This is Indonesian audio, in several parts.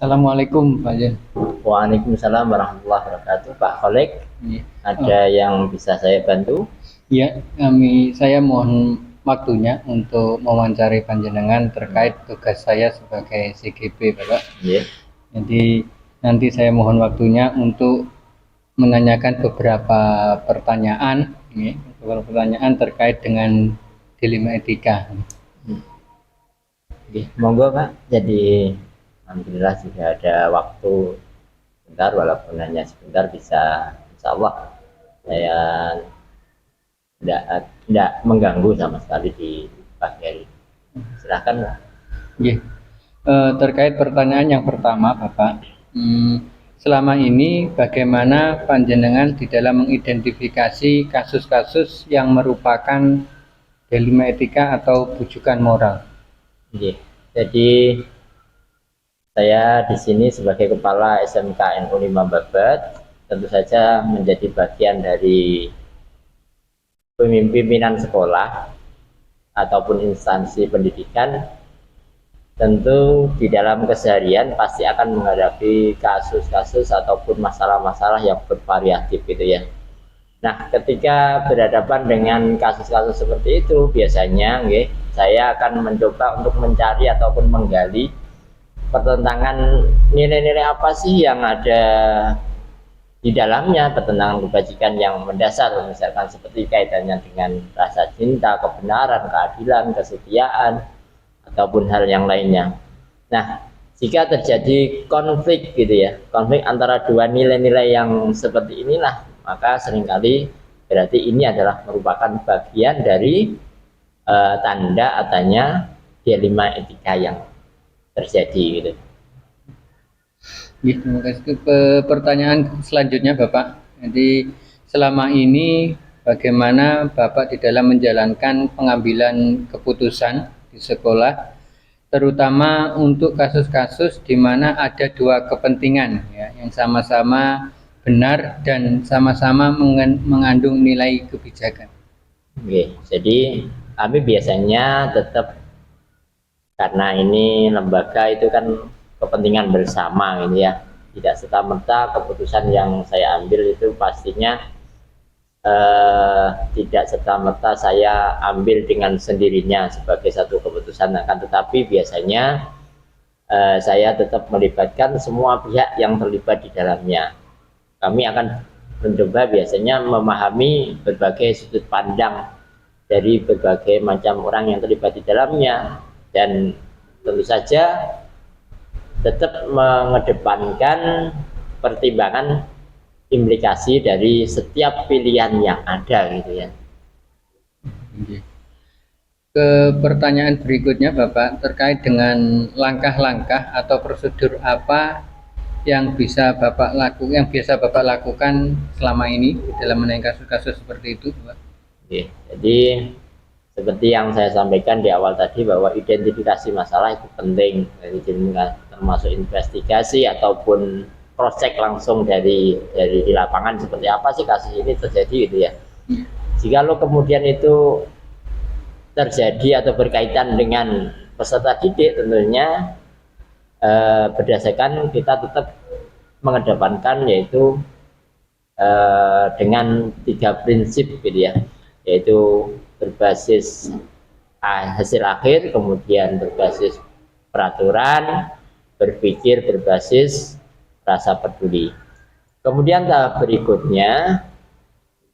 Assalamualaikum Pak Jen. Waalaikumsalam warahmatullahi wabarakatuh. Pak Khalid, Iya. ada yang bisa saya bantu? Ya, saya mohon waktunya untuk mewawancari panjenengan terkait tugas saya sebagai CGP, Bapak. Iya. Jadi nanti saya mohon waktunya untuk menanyakan beberapa pertanyaan, terkait dengan dilema etika. Oke, monggo Pak. Jadi alhamdulillah sudah ada waktu sebentar, walaupun hanya sebentar bisa, insya Allah saya tidak mengganggu sama sekali di pagi hari. Silahkan Pak. Ya. Terkait pertanyaan yang pertama, Bapak, selama ini bagaimana panjenengan di dalam mengidentifikasi kasus-kasus yang merupakan dilema etika atau bujukan moral? Oke. Jadi saya di sini sebagai kepala SMK NU 5 Babat tentu saja menjadi bagian dari pimpinan sekolah ataupun instansi pendidikan. Tentu di dalam keseharian pasti akan menghadapi kasus-kasus ataupun masalah-masalah yang bervariatif gitu ya. Nah, ketika berhadapan dengan kasus-kasus seperti itu, biasanya saya akan mencoba untuk mencari ataupun menggali pertentangan nilai-nilai apa sih yang ada di dalamnya, pertentangan kebajikan yang mendasar, misalkan seperti kaitannya dengan rasa cinta, kebenaran, keadilan, kesetiaan, ataupun hal yang lainnya. Nah, jika terjadi konflik gitu ya, konflik antara dua nilai-nilai yang seperti inilah, maka seringkali berarti ini adalah merupakan bagian dari tanda adanya dilema etika yang terjadi gitu. Terima kasih. Ke pertanyaan selanjutnya, Bapak. Jadi selama ini bagaimana Bapak di dalam menjalankan pengambilan keputusan di sekolah, terutama untuk kasus-kasus di mana ada dua kepentingan ya, yang sama-sama benar dan sama-sama mengandung nilai kebijakan. Oke, jadi kami biasanya tetap, karena ini lembaga itu kan kepentingan bersama gitu ya, tidak serta-merta keputusan yang saya ambil itu pastinya tidak serta-merta saya ambil dengan sendirinya sebagai satu keputusan, akan tetapi biasanya saya tetap melibatkan semua pihak yang terlibat di dalamnya. Kami akan mencoba biasanya memahami berbagai sudut pandang dari berbagai macam orang yang terlibat di dalamnya, dan tentu saja tetap mengedepankan pertimbangan implikasi dari setiap pilihan yang ada gitu ya. Ke pertanyaan berikutnya, Bapak, terkait dengan langkah-langkah atau prosedur apa yang biasa Bapak lakukan selama ini dalam menangani kasus-kasus seperti itu, Pak? Oke, jadi seperti yang saya sampaikan di awal tadi bahwa identifikasi masalah itu penting, jadi termasuk investigasi ataupun cross-check langsung dari di lapangan seperti apa sih kasus ini terjadi gitu ya. Jika lo kemudian itu terjadi atau berkaitan dengan peserta didik, tentunya berdasarkan kita tetap mengedepankan yaitu dengan 3 prinsip gitu ya, yaitu berbasis hasil akhir, kemudian berbasis peraturan, berpikir berbasis rasa peduli. Kemudian tahap berikutnya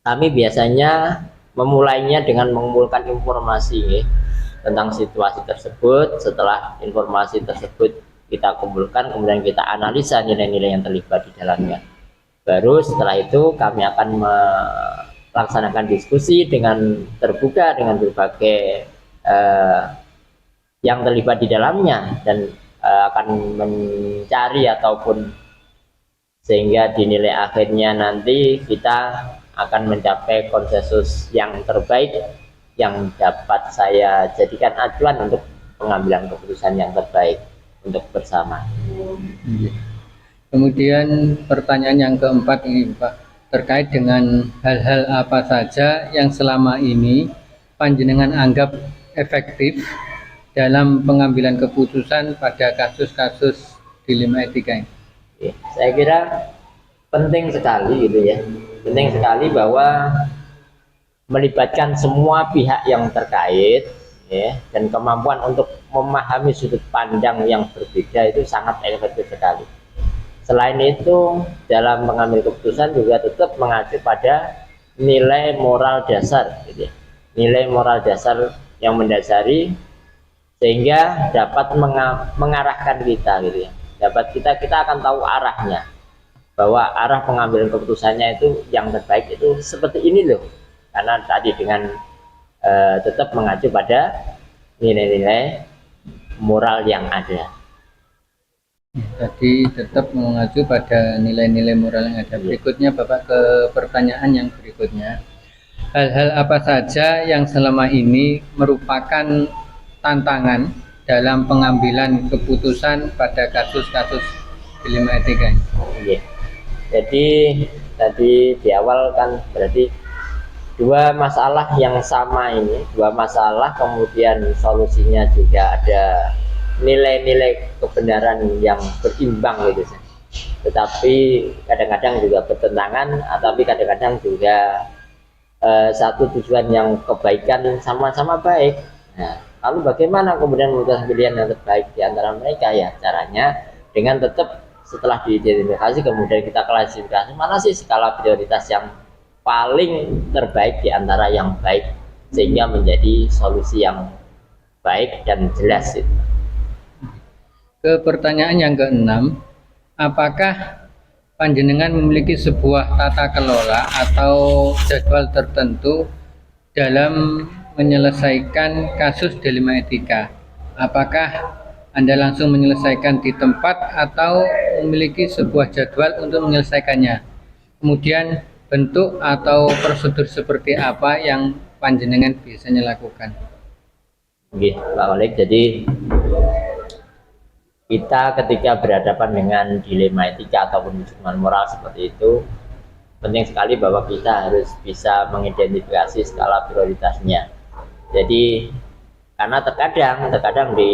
kami biasanya memulainya dengan mengumpulkan informasi tentang situasi tersebut. Setelah informasi tersebut kita kumpulkan, kemudian kita analisa nilai-nilai yang terlibat di dalamnya. Baru setelah itu kami akan melaksanakan diskusi dengan terbuka dengan berbagai yang terlibat di dalamnya, dan akan mencari ataupun sehingga di nilai akhirnya nanti kita akan mencapai konsensus yang terbaik yang dapat saya jadikan acuan untuk pengambilan keputusan yang terbaik untuk bersama. Kemudian pertanyaan yang keempat ini, Pak, terkait dengan hal-hal apa saja yang selama ini panjenengan anggap efektif dalam pengambilan keputusan pada kasus-kasus dilema etika ini? Oke, saya kira penting sekali gitu ya, penting sekali bahwa melibatkan semua pihak yang terkait ya, dan kemampuan untuk memahami sudut pandang yang berbeda itu sangat efektif sekali. Selain itu, dalam mengambil keputusan juga tetap mengacu pada nilai moral dasar gitu ya. Nilai moral dasar yang mendasari sehingga dapat mengarahkan kita gitu ya. Kita akan tahu arahnya, bahwa arah pengambilan keputusannya itu yang terbaik itu seperti ini loh. Karena tadi dengan tetap mengacu pada nilai-nilai moral yang ada. Jadi tetap mengacu pada nilai-nilai moral yang ada. Berikutnya Bapak ke pertanyaan yang berikutnya. Hal-hal apa saja yang selama ini merupakan tantangan dalam pengambilan keputusan pada kasus-kasus dilema etika ini? Iya. Jadi tadi di awal kan berarti dua masalah yang sama ini, dua masalah kemudian solusinya juga ada nilai-nilai kebenaran yang berimbang gitu sih. Tetapi kadang-kadang juga bertentangan, tapi kadang-kadang juga satu tujuan yang kebaikan sama-sama baik. Nah, lalu bagaimana kemudian memutuskan pilihan yang terbaik di antara mereka? Ya caranya dengan tetap setelah diidentifikasi kemudian kita klasifikasi mana sih skala prioritas yang paling terbaik di antara yang baik sehingga menjadi solusi yang baik dan jelas itu. Ke pertanyaan yang keenam, apakah panjenengan memiliki sebuah tata kelola atau jadwal tertentu dalam menyelesaikan kasus dilema etika? Apakah Anda langsung menyelesaikan di tempat atau memiliki sebuah jadwal untuk menyelesaikannya? Kemudian bentuk atau prosedur seperti apa yang panjenengan biasanya lakukan? Oke, Pak Oleg, jadi kita ketika berhadapan dengan dilema etika ataupun hukuman moral seperti itu, penting sekali bahwa kita harus bisa mengidentifikasi skala prioritasnya. Jadi karena terkadang di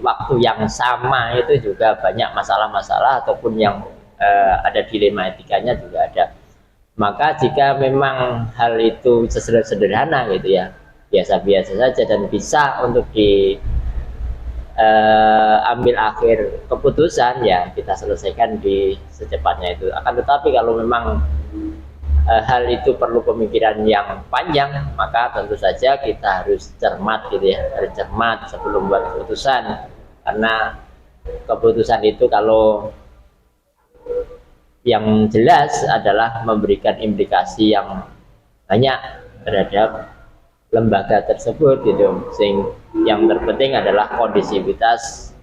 waktu yang sama itu juga banyak masalah-masalah ataupun yang ada dilema etikanya juga ada. Maka jika memang hal itu sederhana gitu ya, biasa-biasa saja dan bisa untuk ambil akhir keputusan, ya kita selesaikan di secepatnya itu. Akan tetapi kalau memang hal itu perlu pemikiran yang panjang, maka tentu saja kita harus cermat gitu ya, harus cermat sebelum buat keputusan, karena keputusan itu kalau yang jelas adalah memberikan implikasi yang banyak terhadap lembaga tersebut gitu. Yang terpenting adalah kondisivitas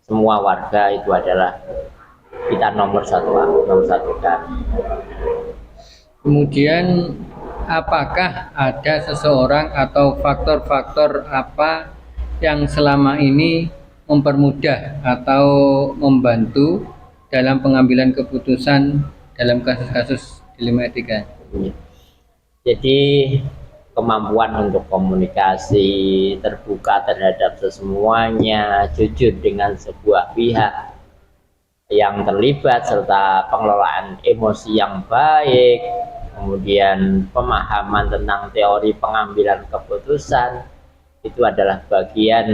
semua warga itu adalah kita nomor satu kan. Kemudian apakah ada seseorang atau faktor-faktor apa yang selama ini mempermudah atau membantu dalam pengambilan keputusan dalam kasus-kasus dilema etika? Jadi kemampuan untuk komunikasi terbuka terhadap semuanya, jujur dengan sebuah pihak yang terlibat, serta pengelolaan emosi yang baik, kemudian pemahaman tentang teori pengambilan keputusan, itu adalah bagian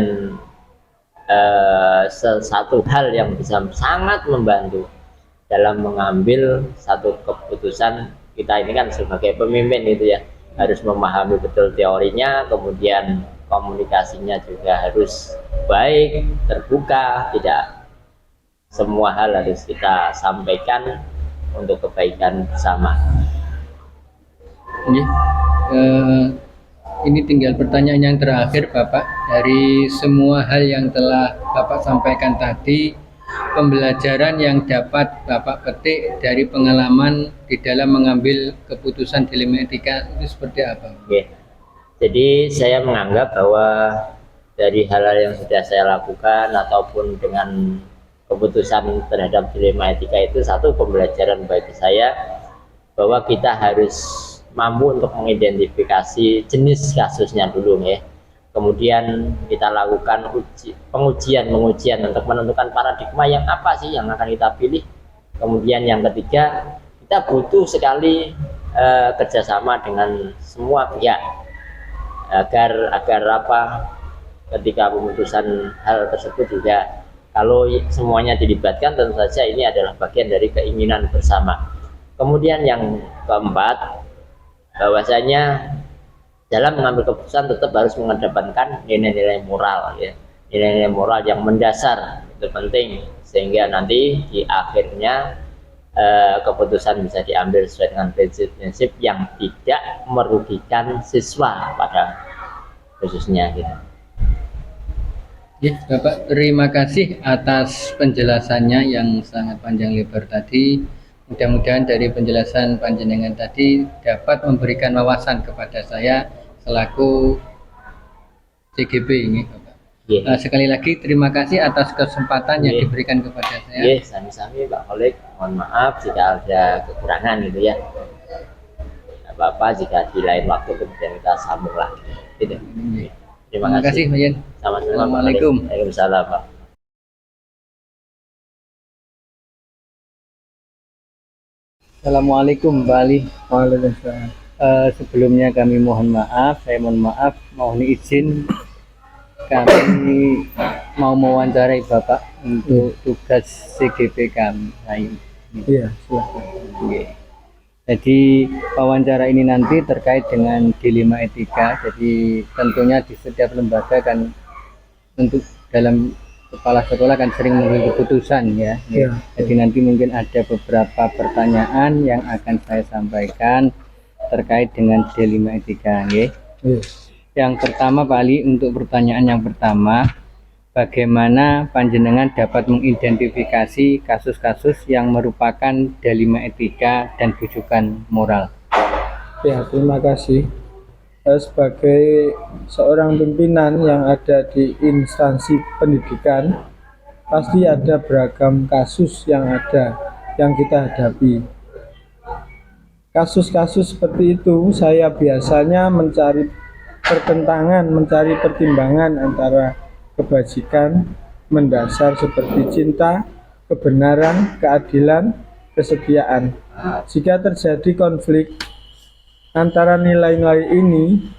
satu hal yang bisa sangat membantu dalam mengambil satu keputusan. Kita ini kan sebagai pemimpin itu ya, harus memahami betul teorinya, kemudian komunikasinya juga harus baik, terbuka, tidak semua hal harus kita sampaikan untuk kebaikan bersama. Ini tinggal pertanyaan yang terakhir Bapak. Dari semua hal yang telah Bapak sampaikan tadi, pembelajaran yang dapat Bapak petik dari pengalaman di dalam mengambil keputusan dilema etika itu seperti apa? Oke. Jadi saya menganggap bahwa dari hal-hal yang sudah saya lakukan ataupun dengan keputusan terhadap dilema etika itu, satu pembelajaran bagi saya bahwa kita harus mampu untuk mengidentifikasi jenis kasusnya dulu ya. Kemudian kita lakukan pengujian untuk menentukan paradigma yang apa sih yang akan kita pilih. Kemudian yang ketiga, kita butuh sekali kerjasama dengan semua pihak agar apa, ketika pemutusan hal tersebut juga, kalau semuanya dilibatkan, tentu saja ini adalah bagian dari keinginan bersama. Kemudian yang keempat, bahwasanya dalam mengambil keputusan tetap harus mengedepankan nilai-nilai moral, ya, nilai-nilai moral yang mendasar itu penting, sehingga nanti di akhirnya keputusan bisa diambil sesuai dengan prinsip-prinsip yang tidak merugikan siswa pada khususnya gitu. Ya, Bapak, terima kasih atas penjelasannya yang sangat panjang lebar tadi. Mudah-mudahan dari penjelasan panjenengan tadi dapat memberikan wawasan kepada saya selaku CGB ini, Bapak. Yeah. Sekali lagi terima kasih atas kesempatan yang Yeah. diberikan kepada saya. Yeah, sami-sami Pak Kholik. Mohon maaf jika ada kekurangan gitu ya. Tidak apa-apa jika di lain waktu kemudian kita sambung lagi. Gitu. Yeah. Terima kasih. Pak Yen. Sama-sama. Assalamualaikum. Waalaikumsalam Pak. Assalamualaikum Mbak Ali. Waalaikumsalam. Sebelumnya kami mohon maaf, mohon izin kami mau mewawancarai Bapak untuk tugas CGP kami. Iya, silakan. Oke. Jadi wawancara ini nanti terkait dengan dilema etika. Jadi tentunya di setiap lembaga kan untuk dalam kepala sekolah kan sering mengambil keputusan ya. Iya. Jadi nanti mungkin ada beberapa pertanyaan yang akan saya sampaikan terkait dengan dilema etika. Ya. Iya. Yang pertama Pak Ali, untuk pertanyaan yang pertama, bagaimana panjenengan dapat mengidentifikasi kasus-kasus yang merupakan dilema etika dan rujukan moral? Ya, terima kasih. Sebagai seorang pimpinan yang ada di instansi pendidikan, pasti ada beragam kasus yang kita hadapi. Kasus-kasus seperti itu saya biasanya mencari pertimbangan antara kebajikan mendasar seperti cinta, kebenaran, keadilan, kesetiaan. Jika terjadi konflik antara nilai-nilai ini,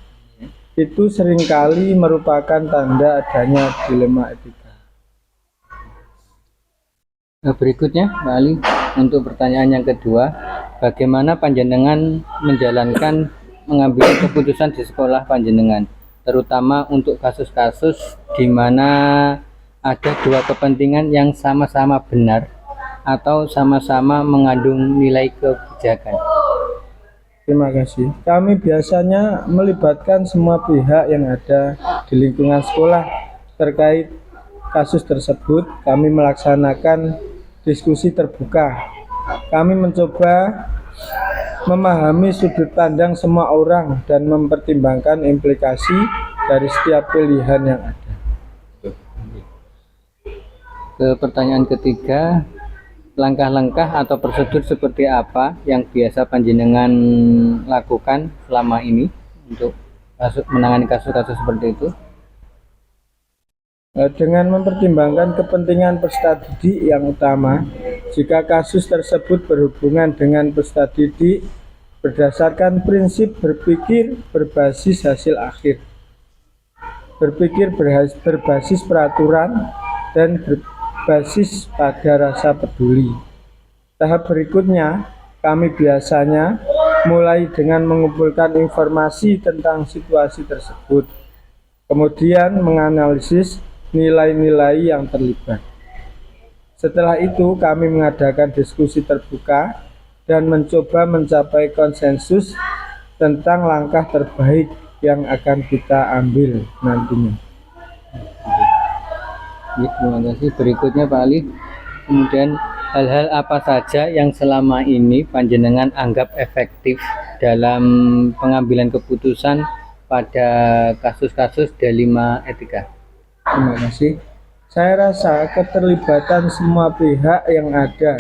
itu seringkali merupakan tanda adanya dilema etika. Berikutnya Pak Ali, untuk pertanyaan yang kedua, bagaimana panjenengan menjalankan mengambil keputusan di sekolah panjenengan, terutama untuk kasus-kasus di mana ada dua kepentingan yang sama-sama benar atau sama-sama mengandung nilai kebijakan? Terima kasih. Kami biasanya melibatkan semua pihak yang ada di lingkungan sekolah terkait kasus tersebut. Kami melaksanakan diskusi terbuka. Kami mencoba memahami sudut pandang semua orang dan mempertimbangkan implikasi dari setiap pilihan yang ada. Ke pertanyaan ketiga, langkah-langkah atau prosedur seperti apa yang biasa panjenengan lakukan selama ini untuk menangani kasus-kasus seperti itu? Dengan mempertimbangkan kepentingan peserta didik yang utama, jika kasus tersebut berhubungan dengan peserta didik berdasarkan prinsip berpikir berbasis hasil akhir, berpikir berbasis peraturan, dan berbasis pada rasa peduli. Tahap berikutnya, kami biasanya mulai dengan mengumpulkan informasi tentang situasi tersebut, kemudian menganalisis nilai-nilai yang terlibat. Setelah itu kami mengadakan diskusi terbuka dan mencoba mencapai konsensus tentang langkah terbaik yang akan kita ambil nantinya. Ya, terima kasih. Berikutnya Pak Ali, kemudian hal-hal apa saja yang selama ini panjenengan anggap efektif dalam pengambilan keputusan pada kasus-kasus dilema etika? Terima kasih. Saya rasa keterlibatan semua pihak yang ada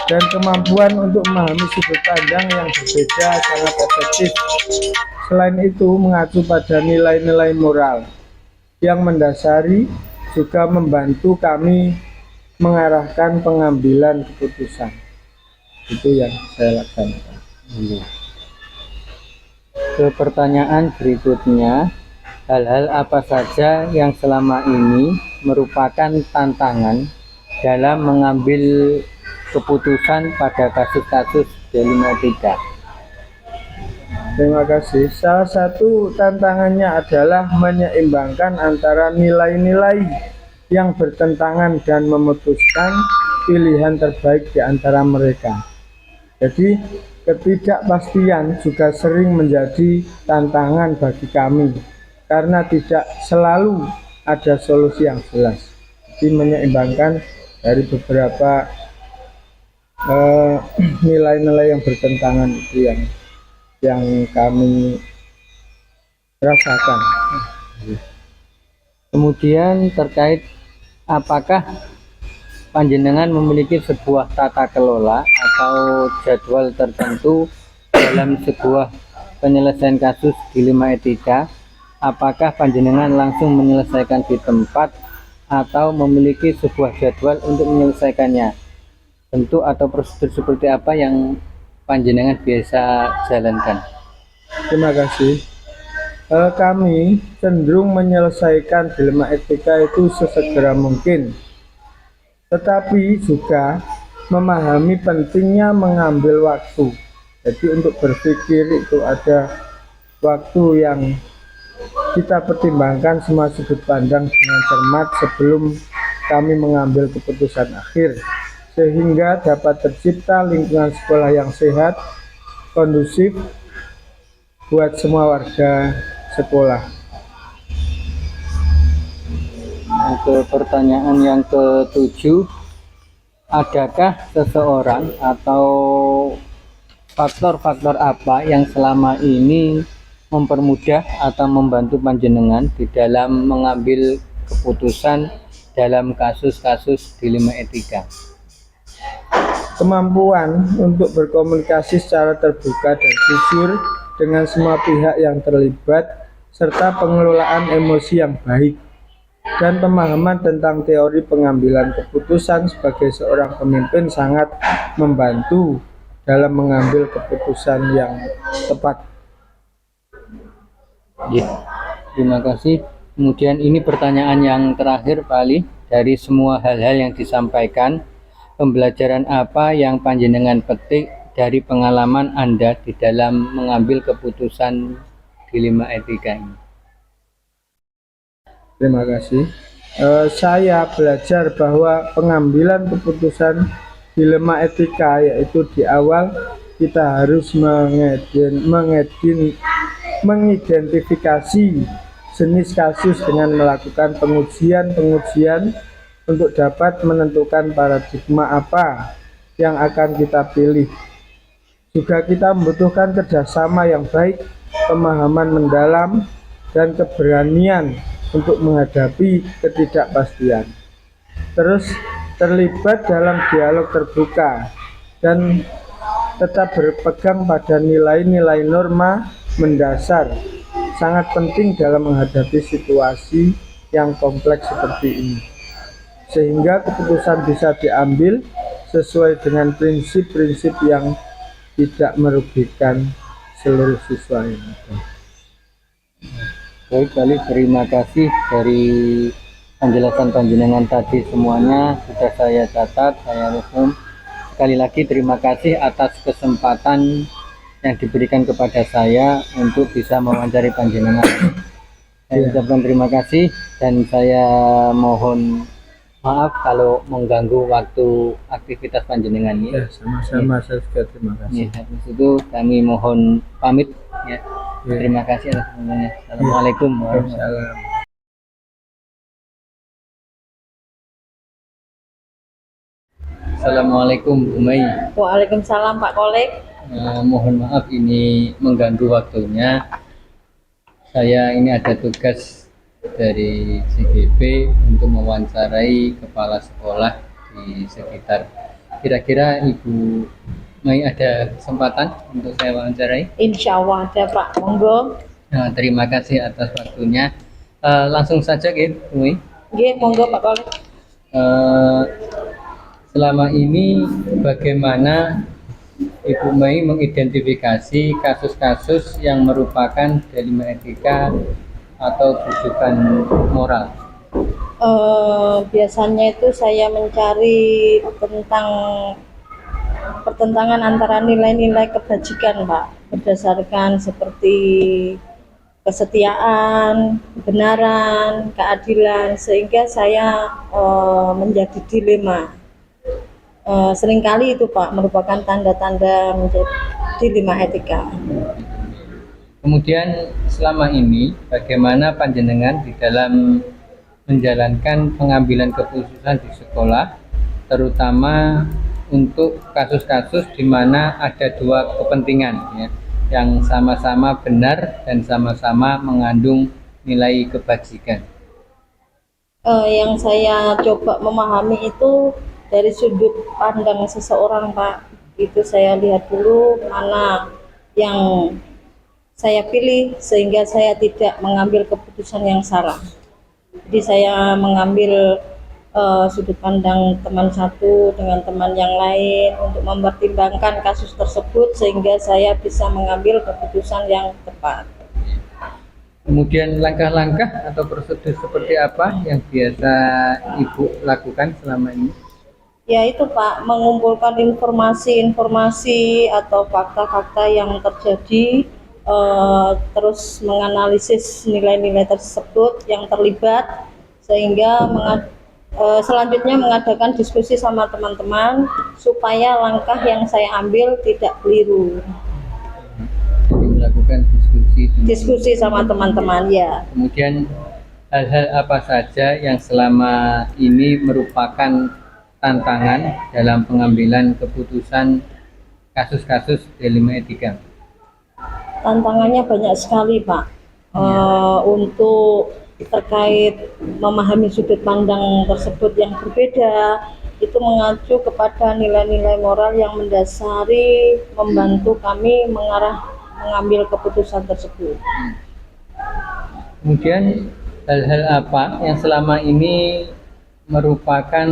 dan kemampuan untuk memahami sudut pandang yang berbeda sangat efektif. Selain itu, mengacu pada nilai-nilai moral yang mendasari, juga membantu kami mengarahkan pengambilan keputusan. Itu yang saya laksanakan. Ke pertanyaan berikutnya, hal-hal apa saja yang selama ini merupakan tantangan dalam mengambil keputusan pada kasus-kasus D5 etika? Terima kasih. Salah satu tantangannya adalah menyeimbangkan antara nilai-nilai yang bertentangan dan memutuskan pilihan terbaik di antara mereka. Jadi, ketidakpastian juga sering menjadi tantangan bagi kami karena tidak selalu ada solusi yang jelas. Jadi, menyeimbangkan dari beberapa nilai-nilai yang bertentangan itu yang kami rasakan. Kemudian terkait apakah panjenengan memiliki sebuah tata kelola atau jadwal tertentu dalam sebuah penyelesaian kasus D5 etika? Apakah panjenengan langsung menyelesaikan di tempat atau memiliki sebuah jadwal untuk menyelesaikannya? Bentuk atau prosedur seperti apa yang panjenengan biasa jalankan? Terima kasih. Kami cenderung menyelesaikan dilema etika itu sesegera mungkin, tetapi juga memahami pentingnya mengambil waktu. Jadi untuk berpikir itu ada waktu yang kita pertimbangkan semua sudut pandang dengan cermat sebelum kami mengambil keputusan akhir, sehingga dapat tercipta lingkungan sekolah yang sehat, kondusif buat semua warga sekolah. Ke pertanyaan yang ke-7, adakah seseorang atau faktor-faktor apa yang selama ini mempermudah atau membantu panjenengan di dalam mengambil keputusan dalam kasus-kasus D5 etika? Kemampuan untuk berkomunikasi secara terbuka dan jujur dengan semua pihak yang terlibat, serta pengelolaan emosi yang baik, dan pemahaman tentang teori pengambilan keputusan sebagai seorang pemimpin sangat membantu dalam mengambil keputusan yang tepat. Ya, terima kasih. Kemudian ini pertanyaan yang terakhir Pak Ali, dari semua hal-hal yang disampaikan, pembelajaran apa yang panjenengan petik dari pengalaman Anda di dalam mengambil keputusan D5 etika ini? Terima kasih. Saya belajar bahwa pengambilan keputusan dilema etika yaitu di awal kita harus mengidentifikasi jenis kasus dengan melakukan pengujian untuk dapat menentukan paradigma apa yang akan kita pilih. Juga kita membutuhkan kerjasama yang baik, pemahaman mendalam, dan keberanian untuk menghadapi ketidakpastian. Terus terlibat dalam dialog terbuka dan tetap berpegang pada nilai-nilai norma mendasar sangat penting dalam menghadapi situasi yang kompleks seperti ini, sehingga keputusan bisa diambil sesuai dengan prinsip-prinsip yang tidak merugikan seluruh siswa yang ada. Baik, kali terima kasih dari penjelasan panjenengan tadi semuanya sudah saya catat, saya rekam. Sekali lagi terima kasih atas kesempatan yang diberikan kepada saya untuk bisa mewawancari panjenengan. Saya ucapkan terima kasih dan saya mohon maaf kalau mengganggu waktu aktivitas panjenengan ini. Ya, sama-sama, saya juga terima kasih. Ya, habis itu kami mohon pamit ya. Ya. Terima kasih atas semuanya. Assalamualaikum warahmatullahi wabarakatuh. Waalaikumsalam. Assalamualaikum Bu Mei. Waalaikumsalam Pak Kolek. Mohon maaf ini mengganggu waktunya. Saya ini ada tugas dari CGP untuk mewawancarai kepala sekolah di sekitar. Kira-kira Ibu Mai ada kesempatan untuk saya wawancarai. Insya Allah ada Pak, monggo. Nah, terima kasih atas waktunya. Langsung saja gitu, Mai. Nggih, monggo Pak Kolik. Eh, Selama ini bagaimana Ibu Mai mengidentifikasi kasus-kasus yang merupakan dilema etika atau rujukan moral? Biasanya itu saya mencari tentang pertentangan antara nilai-nilai kebajikan, Pak, berdasarkan seperti kesetiaan, kebenaran, keadilan, sehingga saya menjadi dilema. Seringkali itu Pak merupakan tanda-tanda menjadi dilema etika. Kemudian selama ini bagaimana panjenengan di dalam menjalankan pengambilan keputusan di sekolah, terutama untuk kasus-kasus di mana ada dua kepentingan ya, yang sama-sama benar dan sama-sama mengandung nilai kebajikan. Yang saya coba memahami itu dari sudut pandang seseorang Pak. Itu saya lihat dulu mana yang saya pilih sehingga saya tidak mengambil keputusan yang salah. Jadi saya mengambil sudut pandang teman satu dengan teman yang lain untuk mempertimbangkan kasus tersebut sehingga saya bisa mengambil keputusan yang tepat. Kemudian langkah-langkah atau prosedur seperti apa yang biasa Ibu lakukan selama ini? Ya itu Pak, mengumpulkan informasi-informasi atau fakta-fakta yang terjadi, terus menganalisis nilai-nilai tersebut yang terlibat, sehingga selanjutnya mengadakan diskusi sama teman-teman supaya langkah yang saya ambil tidak keliru. Jadi melakukan Diskusi sama teman-teman ya. Kemudian hal-hal apa saja yang selama ini merupakan tantangan dalam pengambilan keputusan kasus-kasus dilema etika? Tantangannya banyak sekali Pak. Untuk terkait memahami sudut pandang tersebut yang berbeda, itu mengacu kepada nilai-nilai moral yang mendasari membantu kami mengambil keputusan tersebut. Kemudian hal-hal apa yang selama ini merupakan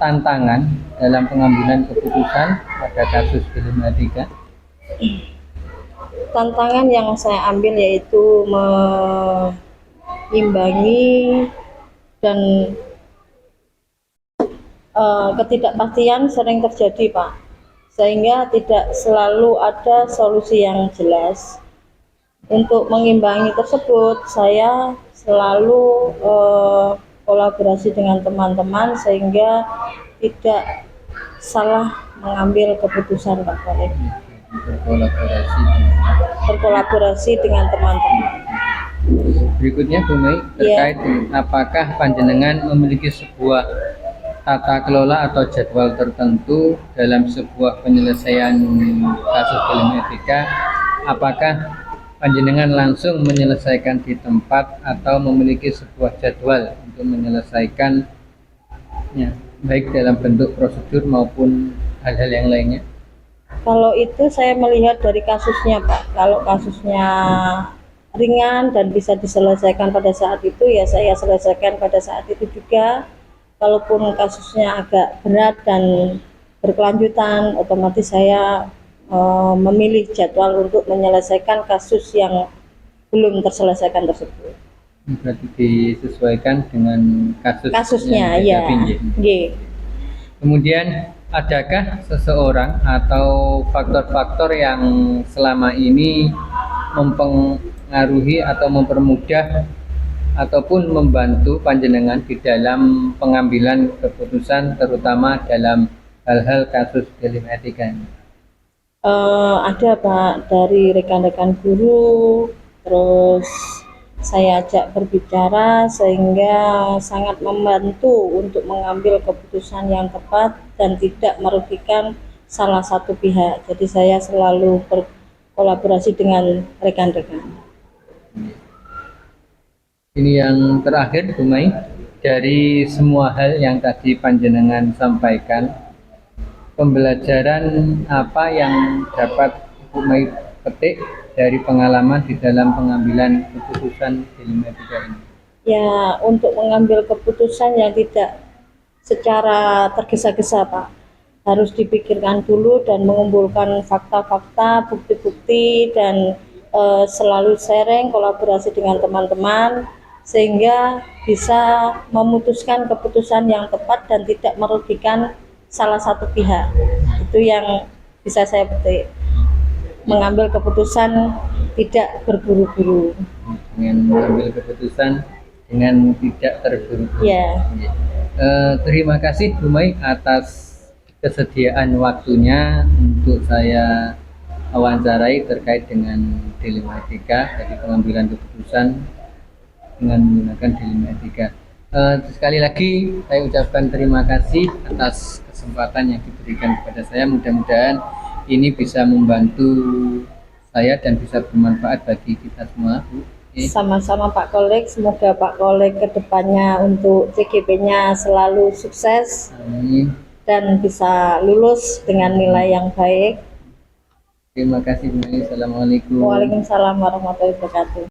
tantangan dalam pengambilan keputusan pada kasus dilema etika? Tantangan yang saya ambil yaitu mengimbangi dan ketidakpastian sering terjadi Pak, sehingga tidak selalu ada solusi yang jelas. Untuk mengimbangi tersebut saya selalu kolaborasi dengan teman-teman sehingga tidak salah mengambil keputusan Pak Kolik. Berkolaborasi dengan teman-teman. Berikutnya Bu Mai, terkait apakah panjenengan memiliki sebuah tata kelola atau jadwal tertentu dalam sebuah penyelesaian kasus dilema etika? Apakah panjenengan langsung menyelesaikan di tempat atau memiliki sebuah jadwal untuk menyelesaikan ya, baik dalam bentuk prosedur maupun hal-hal yang lainnya? Kalau itu saya melihat dari kasusnya Pak. Kalau kasusnya ringan dan bisa diselesaikan pada saat itu ya saya selesaikan pada saat itu juga. Kalaupun kasusnya agak berat dan berkelanjutan, otomatis saya memilih jadwal untuk menyelesaikan kasus yang belum terselesaikan tersebut. Berarti disesuaikan dengan kasusnya ya. Kemudian adakah seseorang atau faktor-faktor yang selama ini mempengaruhi atau mempermudah ataupun membantu panjenengan di dalam pengambilan keputusan terutama dalam hal-hal kasus dilema etika? Ada Pak, dari rekan-rekan guru, terus saya ajak berbicara sehingga sangat membantu untuk mengambil keputusan yang tepat dan tidak merugikan salah satu pihak. Jadi saya selalu berkolaborasi dengan rekan-rekan. Ini yang terakhir Bu Mai, dari semua hal yang tadi panjenengan sampaikan, pembelajaran apa yang dapat Ibu Mai petik dari pengalaman di dalam pengambilan keputusan telematika ini? Ya, untuk mengambil keputusan yang tidak secara tergesa-gesa, Pak. Harus dipikirkan dulu dan mengumpulkan fakta-fakta, bukti-bukti, dan selalu sharing, kolaborasi dengan teman-teman, sehingga bisa memutuskan keputusan yang tepat dan tidak merugikan salah satu pihak. Itu yang bisa saya petik. Mengambil keputusan tidak berburu-buru. Dengan mengambil keputusan dengan tidak terburu-buru. Ya. Terima kasih Bu Mai atas kesediaan waktunya untuk saya wawancarai terkait dengan telematika, jadi pengambilan keputusan dengan menggunakan telematika. Sekali lagi saya ucapkan terima kasih atas kesempatan yang diberikan kepada saya. Mudah-mudahan ini bisa membantu saya dan bisa bermanfaat bagi kita semua, Bu. Sama-sama Pak Kolek, semoga Pak Kolek kedepannya untuk CGP-nya selalu sukses. Amin. Dan bisa lulus dengan nilai yang baik. Terima kasih Bu Mai. Assalamualaikum. Waalaikumsalam warahmatullahi wabarakatuh.